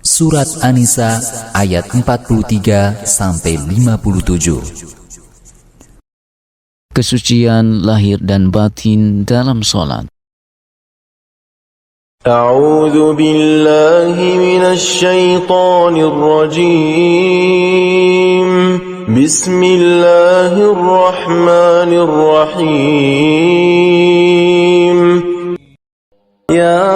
Surat An-Nisa ayat 43-57. Kesucian lahir dan batin dalam salat. A'udzu billahi minasy syaithanir rajim. Bismillahirrahmanirrahim. Ya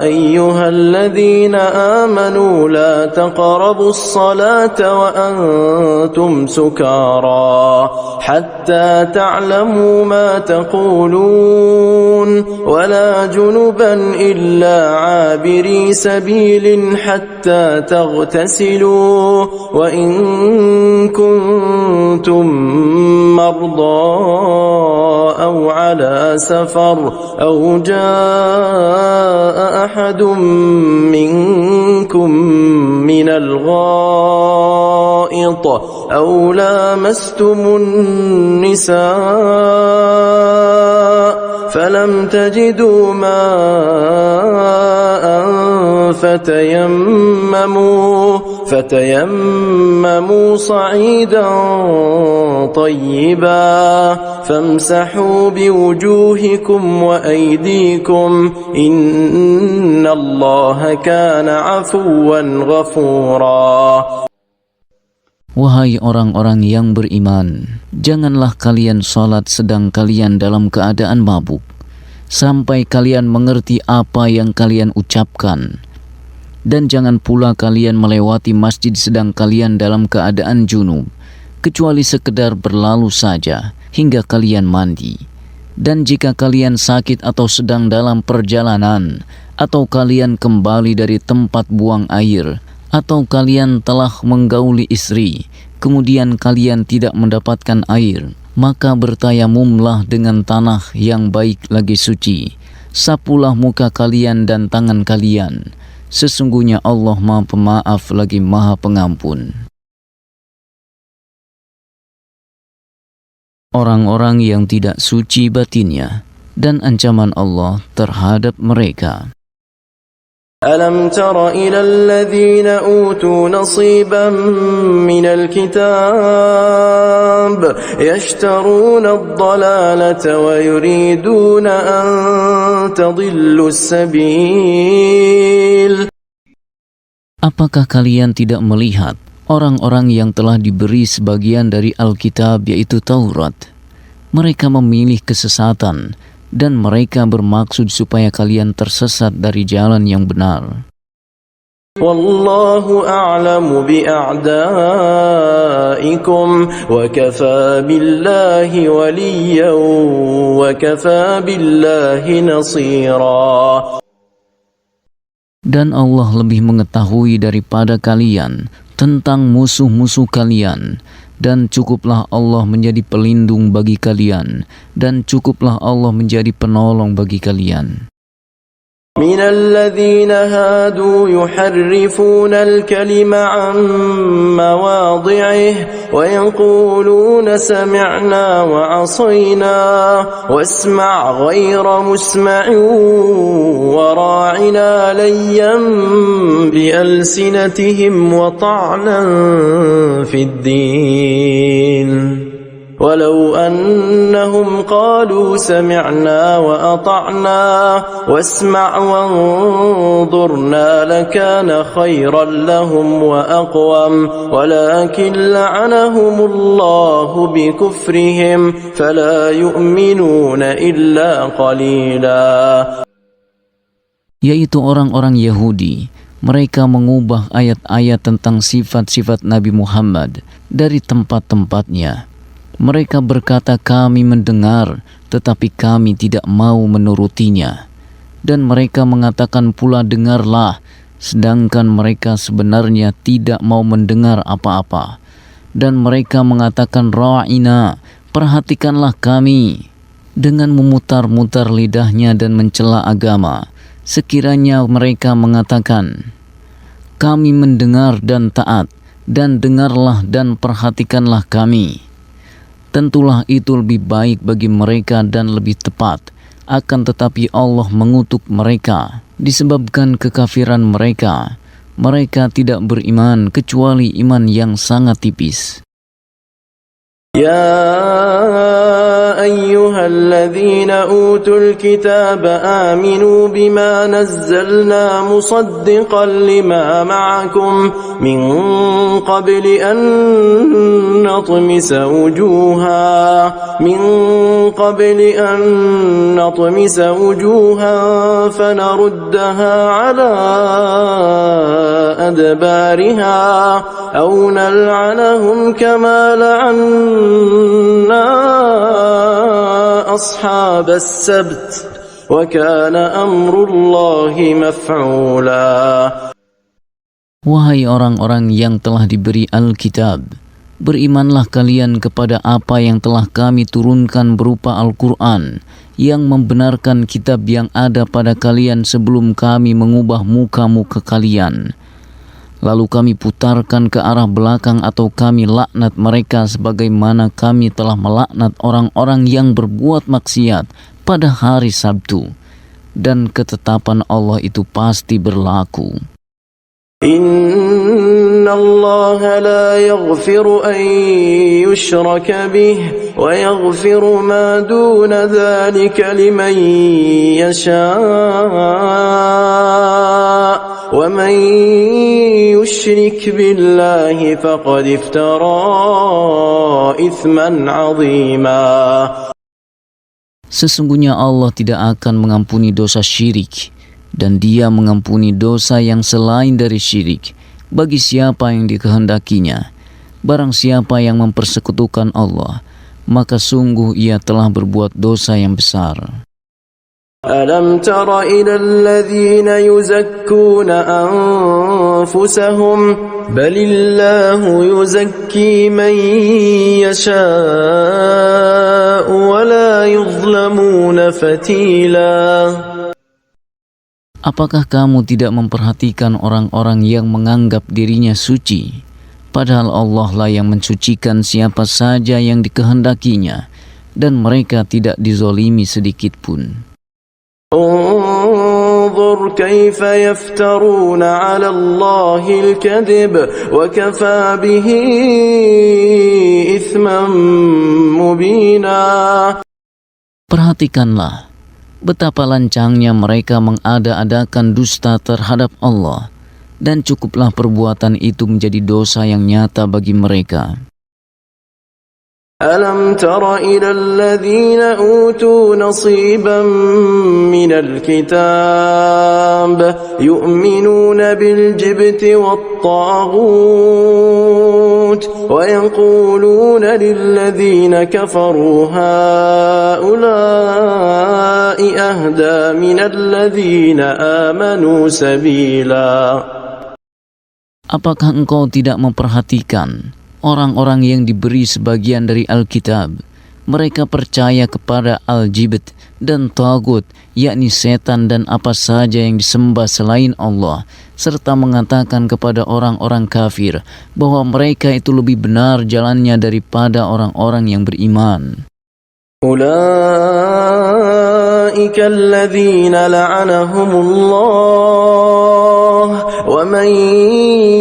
ayyuhalladzina amanu la taqrabus salata wa antum sukara hatta ta'lamu ma taqulun wa la junuban illa 'abiri sabilin hatta taghtasilu wa in kuntum marda aw 'ala safar aw jaa ahadun minkum minal ghaid aw lamastumun nisaa falam tajidu ma'an فتيمموا صعيدا طيبا فامسحوا بوجوهكم وأيديكم إن الله كان عفوا غفورا. Wahai orang-orang yang beriman, janganlah kalian salat sedang kalian dalam keadaan mabuk, sampai kalian mengerti apa yang kalian ucapkan. Dan jangan pula kalian melewati masjid sedang kalian dalam keadaan junub, kecuali sekedar berlalu saja hingga kalian mandi. Dan jika kalian sakit atau sedang dalam perjalanan, atau kalian kembali dari tempat buang air, atau kalian telah menggauli istri, kemudian kalian tidak mendapatkan air, maka bertayamumlah dengan tanah yang baik lagi suci. Sapulah muka kalian dan tangan kalian. Sesungguhnya Allah Maha Pemaaf lagi Maha Pengampun. Orang-orang yang tidak suci batinnya dan ancaman Allah terhadap mereka. ألم تر إلى الذين أوتوا نصيبا من الكتاب يشترون الضلالة ويريدون أن تضلوا السبيل. Apakah kalian tidak melihat orang-orang yang telah diberi sebagian dari Alkitab, yaitu Taurat? Mereka memilih kesesatan, dan mereka bermaksud supaya kalian tersesat dari jalan yang benar. Wallahu a'lamu bi'a'daikum wa kafa billahi waliyyan wa kafa billahi nasira. Dan Allah lebih mengetahui daripada kalian tentang musuh-musuh kalian, dan cukuplah Allah menjadi pelindung bagi kalian, dan cukuplah Allah menjadi penolong bagi kalian. من الذين هادوا يحرفون الكلم عن مواضعه ويقولون سمعنا وعصينا واسمع غير مسمع وراعنا ليا بألسنتهم وطعنا في الدين ولو أنهم قالوا سمعنا وأطعنا واسمع وانظرنا لكان خيرا لهم وأقوم ولكن لعنهم الله بكفرهم فلا يؤمنون إلا قليلا. Yaitu orang-orang Yahudi. Mereka mengubah ayat-ayat tentang sifat-sifat Nabi Muhammad dari tempat-tempatnya. Mereka berkata, kami mendengar, tetapi kami tidak mau menurutinya. Dan mereka mengatakan pula, dengarlah, sedangkan mereka sebenarnya tidak mau mendengar apa-apa. Dan mereka mengatakan, ra'ina, perhatikanlah kami. Dengan memutar-mutar lidahnya dan mencela agama, sekiranya mereka mengatakan, kami mendengar dan taat, dan dengarlah dan perhatikanlah kami. Tentulah itu lebih baik bagi mereka dan lebih tepat. Akan tetapi Allah mengutuk mereka. Disebabkan kekafiran mereka, mereka tidak beriman kecuali iman yang sangat tipis. يا أيها الذين أوتوا الكتاب آمنوا بما نزلنا مصدقا لما معكم من قبل أن نطمس وجوها فنردها على أدبارها أو نلعنهم كما لعنا أصحاب السبت وكان أمر الله مفعولا. Wahai orang-orang yang telah diberi Alkitab, berimanlah kalian kepada apa yang telah kami turunkan berupa Al-Quran, yang membenarkan kitab yang ada pada kalian sebelum kami mengubah muka-muka kalian. Lalu kami putarkan ke arah belakang atau kami laknat mereka sebagaimana kami telah melaknat orang-orang yang berbuat maksiat pada hari Sabtu. Dan ketetapan Allah itu pasti berlaku. Inna Allah la yaghfiru an yushraka bih wa yaghfiru ma duna dhalika liman yasha' wa man yushrik billahi faqad iftara ithman 'azima. Sesungguhnya Allah tidak akan mengampuni dosa syirik, dan Dia mengampuni dosa yang selain dari syirik bagi siapa yang dikehendakinya. Barang siapa yang mempersekutukan Allah, maka sungguh ia telah berbuat dosa yang besar. Alam tara ila alladhina yuzakkuna anfusahum balillahu yuzakki man yasha'u wa la yuzlamuna fatila. Apakah kamu tidak memperhatikan orang-orang yang menganggap dirinya suci, padahal Allah lah yang mensucikan siapa saja yang dikehendakinya, dan mereka tidak dizolimi sedikit pun. انظر كيف يفترون على الله الكذب وكفى به إثما مبينا. Perhatikanlah betapa lancangnya mereka mengada-adakan dusta terhadap Allah, dan cukuplah perbuatan itu menjadi dosa yang nyata bagi mereka. ألم تر إلى الذين أوتوا نصيبا من الكتاب يؤمنون بالجبت والطاغوت ويقولون للذين كفروا هؤلاء أهدى من الذين آمنوا سبيلا. Apakah engkau tidak memperhatikan orang-orang yang diberi sebagian dari Alkitab? Mereka percaya kepada Al-Jibt dan Tagut, yakni setan dan apa saja yang disembah selain Allah, serta mengatakan kepada orang-orang kafir bahwa mereka itu lebih benar jalannya daripada orang-orang yang beriman. Ulaika alladhina la'anahumullah wa man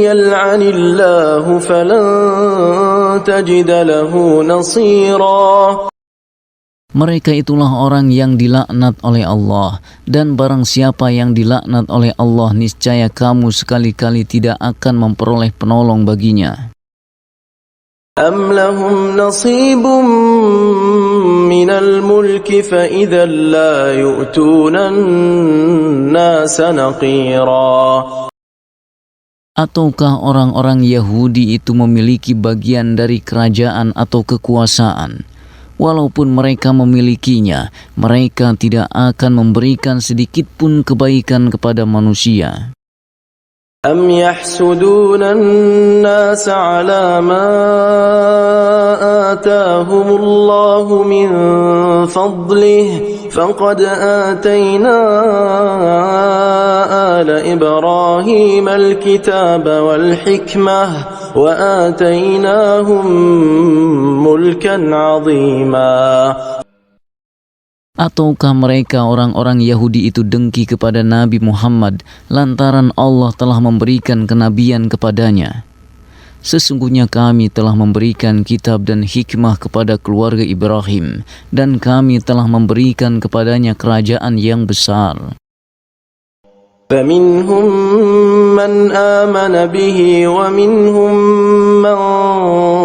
yal'anillahu falan tajida lahu nasira. Mereka itulah orang yang dilaknat oleh Allah, dan barang siapa yang dilaknat oleh Allah, niscaya kamu sekali-kali tidak akan memperoleh penolong baginya. Am lahum nasibun minal mulki fa idzal la yu'tuna an-nasa naqira. Ataukah orang-orang Yahudi itu memiliki bagian dari kerajaan atau kekuasaan? Walaupun mereka memilikinya, mereka tidak akan memberikan sedikit pun kebaikan kepada manusia. Am yahsuduna an-nasa ala ma atahumullahu min fadlihi faqad atayna ala Ibrahim al-kitaba wal-hikmah wa atainahum mulkan 'azima. Ataukah mereka orang-orang Yahudi itu dengki kepada Nabi Muhammad lantaran Allah telah memberikan kenabian kepadanya? Sesungguhnya kami telah memberikan kitab dan hikmah kepada keluarga Ibrahim, dan kami telah memberikan kepadanya kerajaan yang besar. فمنهم من آمن به ومنهم من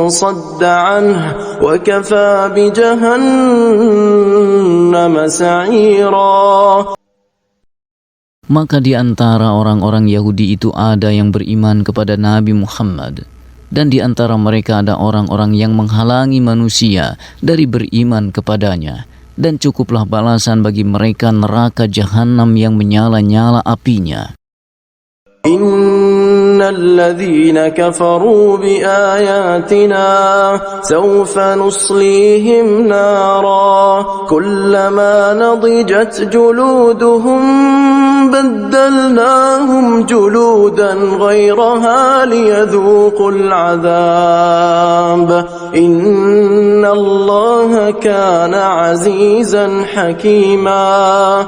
صد عنه وكفى بجهنم سعيرا. Maka di antara orang-orang Yahudi itu ada yang beriman kepada Nabi Muhammad, dan di antara mereka ada orang-orang yang menghalangi manusia dari beriman kepadanya. Dan cukuplah balasan bagi mereka neraka jahanam yang menyala-nyala apinya. Innal ladzina kafaru bi ayatina sawfa nuslihim nara kullama nadijat juluduhum baddalnahum juludan ghayraha liyadhuqul adhab innallaha kana azizan hakima.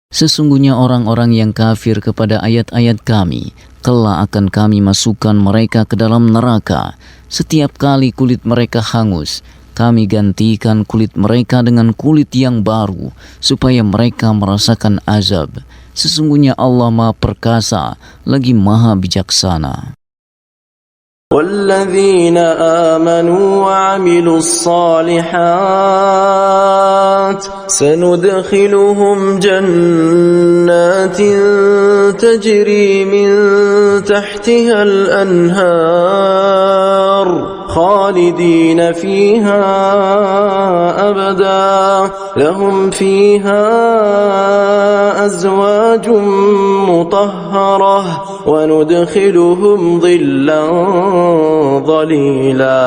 Sesungguhnya orang-orang yang kafir kepada ayat-ayat kami, kelak akan kami masukkan mereka ke dalam neraka. Setiap kali kulit mereka hangus, kami gantikan kulit mereka dengan kulit yang baru, supaya mereka merasakan azab. Sesungguhnya Allah Maha Perkasa, lagi Maha Bijaksana. والذين آمنوا وعملوا الصالحات سندخلهم جنات تجري من تحتها الأنهار خالدين فيها أبدا لهم فيها أزواج مطهرة وندخلهم ظلا ظليلا.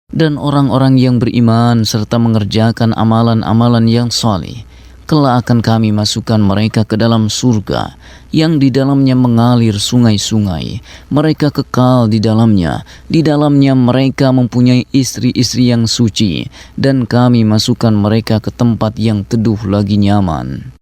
Dan orang-orang yang beriman serta mengerjakan amalan-amalan yang saleh, kelak akan kami masukkan mereka ke dalam surga yang di dalamnya mengalir sungai-sungai. Mereka kekal di dalamnya. Di dalamnya mereka mempunyai istri-istri yang suci, dan kami masukkan mereka ke tempat yang teduh lagi nyaman.